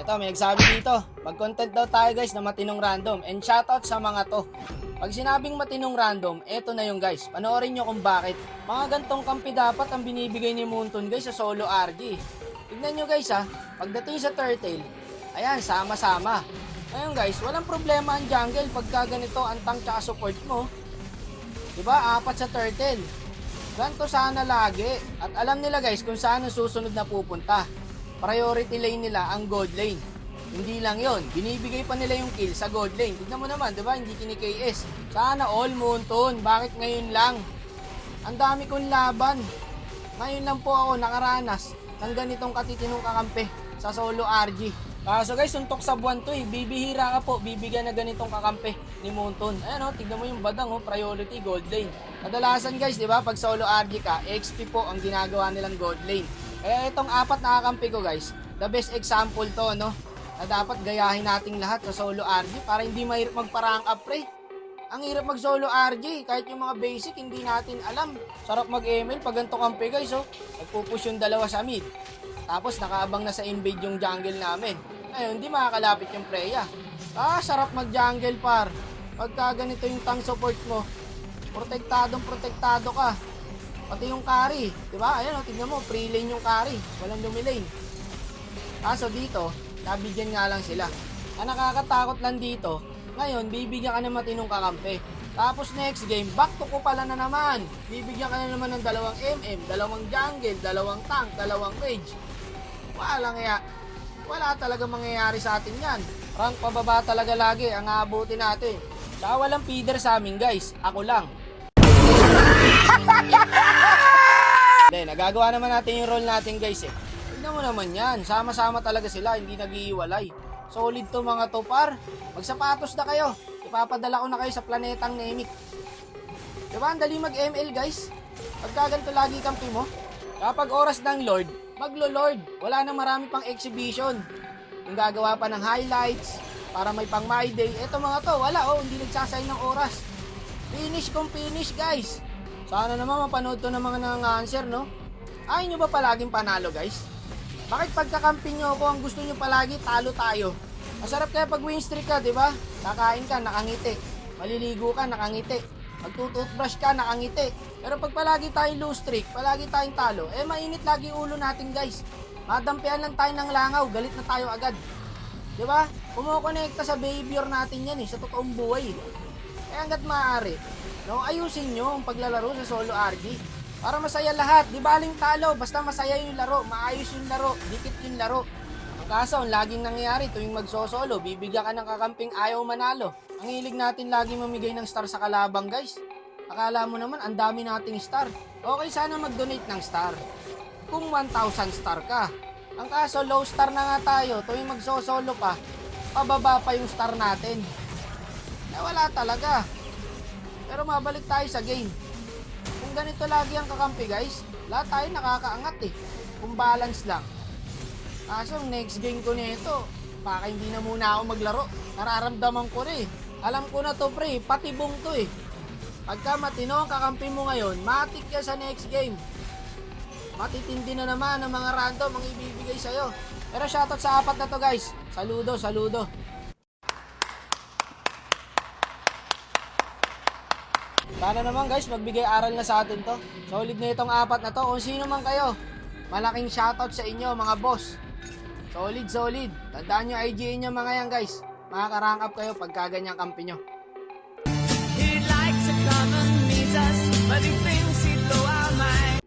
Ito, may nagsabi dito, mag-content daw tayo guys na matinong random. And shoutout sa mga to. Pag sinabing matinong random, eto na yung guys. Panoorin nyo kung bakit. Mga gantong kampi dapat ang binibigay ni Moonton guys sa solo RG. Tignan nyo guys ha, pagdating sa Turtle, ayan, sama-sama. Ngayon guys, walang problema ang jungle pagka ganito ang tank tsaka support mo. Diba? Apat sa Turtle. Ganto sana lagi. At alam nila guys kung saan ang susunod na pupunta. Priority lane nila ang gold lane. Hindi lang yon, binibigay pa nila yung kill sa gold lane. Tignan mo naman, diba? Hindi kini-KS. Sana all Moonton. Bakit ngayon lang? Ang dami kong laban. Ngayon lang po ako nakaranas ng ganitong katitinong kakampi sa solo RG. So guys, suntok sa buwan to eh. Bibihira ka po, bibigyan na ganitong kakampi ni Moonton. Ayan o, tignan mo yung badang o, priority gold lane. Kadalasan guys, di ba, pag solo RG ka, XP po ang ginagawa nilang gold lane. Kaya itong apat na kakampi ko guys, the best example to, no? Na dapat gayahin nating lahat sa solo RG para hindi mahirap magpa-rank up pre. Ang hirap mag solo RG, kahit yung mga basic hindi natin alam. Sarap mag-ML pag ganito kampi guys, oh. Nagpupush yung dalawa sa mid. Tapos nakaabang na sa invade yung jungle namin. Ngayon, hindi makakalapit yung Freya. Sarap mag-jungle par. Pagka ganito yung tank support mo, protektado ka. Pati yung carry, di ba? Ayan o, tignan mo, free lane yung carry. Walang lumilane. Kaso dito, nabigyan nga lang sila. Ang nakakatakot lang dito, ngayon, bibigyan ka ng matinong kakampi. Tapos next game, back to ko pala na naman. Bibigyan ka na naman ng dalawang MM, dalawang jungle, dalawang tank, dalawang rage. Wala talaga mangyayari sa atin yan. Rank pababa talaga lagi ang aabutin natin. Saka walang feeder sa amin guys, ako lang. Hindi, nagagawa naman natin yung role natin guys eh. Tignan mo naman yan, sama-sama talaga sila, hindi nag-iiwalay. Solid to mga to par. Magsapatos na kayo, ipapadala ko na kayo sa planetang Namek. Diba, ang dali mag-ML guys. Pagka ganito lagi kampi mo, kapag oras ng Lord, maglo-Lord. Wala nang marami pang exhibition. Yung gagawa pa ng highlights, para may pang my day. Eto mga to, wala oh, hindi nagsasayang ng oras. Finish kung finish guys. Sana naman mapanood to ng mga nang-answer, no? Ayaw nyo ba palaging panalo, guys? Bakit pagkakampi nyo ako, ang gusto nyo palagi, talo tayo? Masarap kaya pag win streak ka, di ba? Kakain ka, nakangiti. Maliligo ka, nakangiti. Magtutoothbrush ka, nakangiti. Pero pag palagi tayong lose streak, palagi tayong talo, mainit lagi ulo natin, guys. Madampian lang tayo ng langaw, galit na tayo agad. Di ba? Kumukonekta sa behavior natin yan, sa totoong buhay. Kaya hanggat maaari, no, ayusin nyo ang paglalaro sa solo RG para masaya lahat. Di baling talo, basta masaya yung laro, maayos yung laro, dikit yung laro. Ang kaso, ang laging nangyayari tuwing magsosolo, bibigyan ka ng kakamping ayaw manalo. Ang hilig natin lagi mamigay ng star sa kalabang guys. Akala mo naman, ang dami nating star. Okay, sana mag-donate ng star. Kung 1,000 star ka. Ang kaso, low star na nga tayo, tuwing magsosolo pa, pababa pa yung star natin. Wala talaga. Pero mabalik tayo sa game. Kung ganito lagi ang kakampi guys, lahat tayo nakakaangat eh. Kung balance lang. Kaso next game ko nito, baka hindi na muna ako maglaro. Nararamdaman ko na eh. Alam ko na to pre, patibong to eh. Pagka matino ang kakampi mo ngayon, matik ka sa next game. Matitindi na naman ang mga random ang ibibigay sa'yo. Pero shoutout sa apat na to guys. Saludo, saludo. Sana naman guys, magbigay aral na sa atin to. Solid na itong apat na to. Kung sino man kayo, malaking shoutout sa inyo mga boss. Solid, solid. Tandaan nyo, IGN nyo mga yan guys. Makaka-rank up kayo pagka ganyang kampi nyo. He likes to come and meet us, but he thinks he'd blow our mind.